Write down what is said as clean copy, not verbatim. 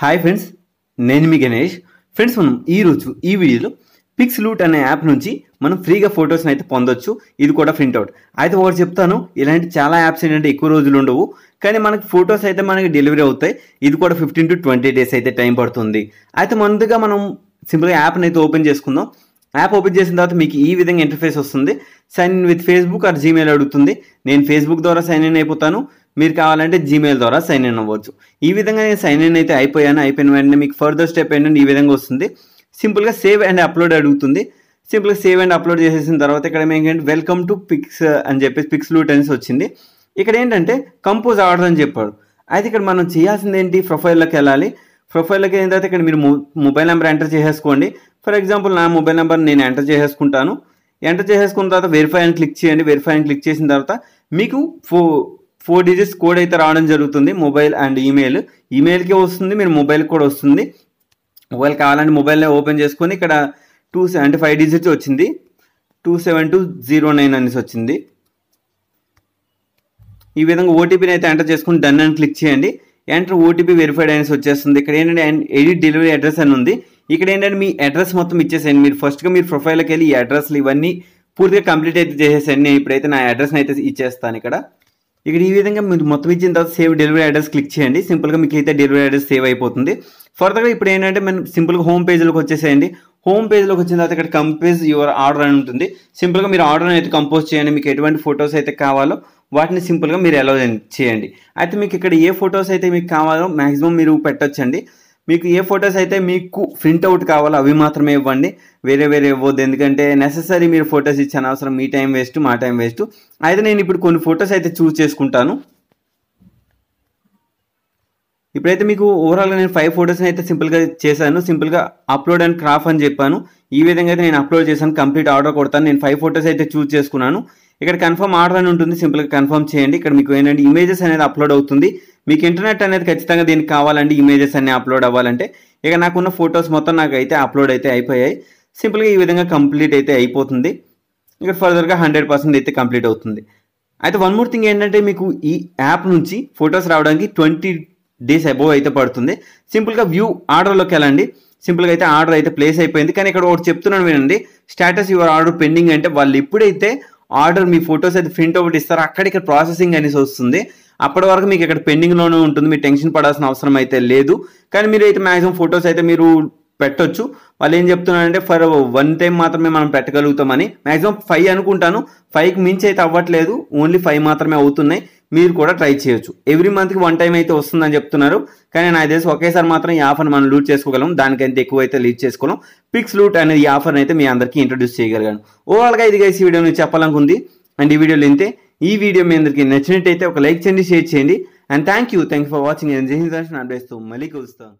Hi friends, నేను మీ Ganesh. Friends, మనం ఈరోజు ఈ వీడియోలో పిక్స్లూట్ అనే యాప్ నుంచి మనం ఫ్రీగా ఫొటోస్ని అయితే పొందొచ్చు. ఇది కూడా ప్రింట్అవుట్ అయితే ఒకటి చెప్తాను. ఇలాంటి చాలా యాప్స్ ఏంటంటే ఎక్కువ రోజులు ఉండవు, కానీ మనకి ఫొటోస్ అయితే మనకి డెలివరీ అవుతాయి. ఇది కూడా 15 to 20 days అయితే టైం పడుతుంది. అయితే ముందుగా మనం సింపుల్గా యాప్ని అయితే ఓపెన్ చేసుకుందాం. యాప్ ఓపెన్ చేసిన తర్వాత మీకు ఈ విధంగా ఇంటర్ఫేస్ వస్తుంది. Sign in with Facebook or Gmail అడుగుతుంది. నేను ఫేస్బుక్ ద్వారా సైన్ ఇన్ అయిపోతాను. మీరు కావాలంటే జీమెయిల్ ద్వారా సైన్ ఇన్ అవ్వచ్చు. ఈ విధంగా నేను సైన్ ఇన్ అయితే అయిపోయిన వెంటనే మీకు ఫర్దర్ స్టెప్ ఏంటంటే ఈ విధంగా వస్తుంది. సింపుల్గా సేవ్ అండ్ అప్లోడ్ అడుగుతుంది. సింపుల్గా సేవ్ అండ్ అప్లోడ్ చేసేసిన తర్వాత ఇక్కడ ఏంటంటే వెల్కమ్ టు పిక్స్ అని చెప్పేసి పిక్స్లూట్ అనేసి వచ్చింది. ఇక్కడ ఏంటంటే కంపోజ్ ఆర్డర్ అని చెప్పాడు. అయితే ఇక్కడ మనం చేయాల్సింది ఏంటి, ప్రొఫైల్లోకి వెళ్ళాలి. ప్రొఫైల్లోకి వెళ్ళిన తర్వాత ఇక్కడ మీరు మొబైల్ నెంబర్ ఎంటర్ చేసేసుకోండి. ఫర్ ఎగ్జాంపుల్ నా మొబైల్ నెంబర్ నేను ఎంటర్ చేసేసుకుంటాను. ఎంటర్ చేసేసుకున్న తర్వాత వెరిఫై అని క్లిక్ చేయండి. వెరిఫై అని క్లిక్ చేసిన తర్వాత మీకు 4 digits కోడ్ అయితే రావడం జరుగుతుంది. మొబైల్ అండ్ ఈమెయిల్కి వస్తుంది, మీరు మొబైల్కి కూడా వస్తుంది. మొబైల్ కావాలంటే మొబైల్ని ఓపెన్ చేసుకొని ఇక్కడ 5 digits వచ్చింది. 27209 అనేసి వచ్చింది. ఈ విధంగా ఓటీపీని అయితే ఎంటర్ చేసుకుని డన్ అని క్లిక్ చేయండి. ఎంటర్ ఓటీపీ వెరిఫైడ్ అనేసి వచ్చేస్తుంది. ఇక్కడ ఏంటంటే ఎడిట్ డెలివరీ అడ్రస్ అని ఉంది. ఇక్కడ ఏంటంటే మీ అడ్రస్ మొత్తం ఇచ్చేసేయండి. మీరు ఫస్ట్గా మీరు ప్రొఫైల్కి వెళ్ళి ఈ అడ్రస్లు ఇవన్నీ పూర్తిగా కంప్లీట్ అయితే చేసేసండి. నేను ఇప్పుడైతే నా అడ్రస్ని అయితే ఇచ్చేస్తాను. ఇక్కడ ఈ విధంగా మీరు మొత్తం ఇచ్చిన తర్వాత సేవ్ డెలివరీ అడ్రస్ క్లిక్ చేయండి. సింపుల్గా మీకు అయితే డెలివరీ అడ్రస్ సేవ్ అయిపోతుంది. ఫర్దర్గా ఇప్పుడు ఏంటంటే మనం సింపుల్గా హోమ్ పేజ్లోకి వచ్చేసేయండి. హోమ్ పేజ్లోకి వచ్చిన తర్వాత ఇక్కడ కంపోజ్ యువర్ ఆర్డర్ అని ఉంటుంది. సింపుల్గా మీరు ఆర్డర్ని అయితే కంపోజ్ చేయండి. మీకు ఎటువంటి ఫొటోస్ అయితే కావాలో వాటిని సింపుల్గా మీరు అలౌ చేయండి. అయితే మీకు ఇక్కడ ఏ ఫొటోస్ అయితే మీకు కావాలో మ్యాక్సిమం మీరు పెట్టొచ్చండి. మీకు ఏ ఫొటోస్ అయితే మీకు ప్రింట్అవుట్ కావాలో అవి మాత్రమే ఇవ్వండి, వేరే ఇవ్వద్దు. ఎందుకంటే నెససరీ మీరు ఫొటోస్ ఇచ్చే అవసరం, మీ టైం వేస్ట్, మా టైం వేస్ట్. అయితే నేను ఇప్పుడు కొన్ని ఫొటోస్ అయితే చూస్ చేసుకుంటాను. ఇప్పుడైతే మీకు ఓవరాల్గా నేను 5 ఫొటోస్ని అయితే సింపుల్గా చేశాను. సింపుల్గా అప్లోడ్ అండ్ క్రాఫ్ అని చెప్పాను. ఈ విధంగా అయితే నేను అప్లోడ్ చేశాను. కంప్లీట్ ఆర్డర్ కొడతాను. నేను 5 ఫొటోస్ అయితే చూస్ చేసుకున్నాను. ఇక్కడ కన్ఫర్మ్ ఆర్డర్ అని ఉంటుంది. సింపుల్గా కన్ఫర్మ్ చేయండి. ఇక్కడ మీకు ఏంటంటే ఇమేజెస్ అనేది అప్లోడ్ అవుతుంది. మీకు ఇంటర్నెట్ అనేది ఖచ్చితంగా దీనికి కావాలండి, ఇమేజెస్ అన్ని అప్లోడ్ అవ్వాలంటే. ఇక నాకున్న ఫొటోస్ మొత్తం నాకు అయితే అప్లోడ్ అయితే అయిపోయాయి. సింపుల్గా ఈ విధంగా కంప్లీట్ అయితే అయిపోతుంది. ఇక్కడ ఫర్దర్గా 100% అయితే కంప్లీట్ అవుతుంది. అయితే వన్ మోర్ థింగ్ ఏంటంటే మీకు ఈ యాప్ నుంచి ఫొటోస్ రావడానికి 20 days అబోవ్ అయితే పడుతుంది. సింపుల్గా వ్యూ ఆర్డర్లోకి వెళ్ళండి. సింపుల్గా అయితే ఆర్డర్ అయితే ప్లేస్ అయిపోయింది. కానీ ఇక్కడ ఒకటి చెప్తున్నాను వినండి, స్టేటస్ యువర్ ఆర్డర్ పెండింగ్ అంటే వాళ్ళు ఎప్పుడైతే ఆర్డర్ మీ ఫొటోస్ అయితే ప్రింట్ అవుట్ ఇస్తారో అక్కడ ఇక్కడ ప్రాసెసింగ్ అనేసి వస్తుంది. అప్పటి వరకు మీకు ఇక్కడ పెండింగ్లోనే ఉంటుంది. మీరు టెన్షన్ పడాల్సిన అవసరం అయితే లేదు. కానీ మీరు అయితే మ్యాక్సిమం ఫొటోస్ అయితే మీరు పెట్టొచ్చు. వాళ్ళు ఏం చెప్తున్నారంటే ఫర్ 1 time మాత్రమే మనం పెట్టగలుగుతామని. మ్యాక్సిమం 5 అనుకుంటాను. 5కి మించి అయితే అవ్వట్లేదు, ఓన్లీ 5 మాత్రమే అవుతున్నాయి. మీరు కూడా ట్రై చేయొచ్చు. ఎవ్రీ మంత్కి 1 time అయితే వస్తుందని చెప్తున్నారు. కానీ నాకు తెలిసి ఒకేసారి మాత్రం ఈ ఆఫర్ని మనం లూట్ చేసుకోగలం. దానికంటే ఎక్కువ అయితే లీడ్ చేసుకోలేం. పిక్స్లూట్ అనేది ఈ ఆఫర్ని అయితే మీ అందరికీ ఇంట్రొడ్యూస్ చేయగలిగాను. ఓవరాల్గా ఇది గైస్ ఈ వీడియో నేను చెప్పాలనుకుంది. అండ్ ఈ వీడియోలో ఇంతే. ఈ వీడియో మీ అందరికీ నచ్చినట్టయితే ఒక లైక్ చేయండి, షేర్ చేయండి. And thank you for watching. జై హింద్ అడ్వైస్తో మళ్ళీ కలుస్తాను.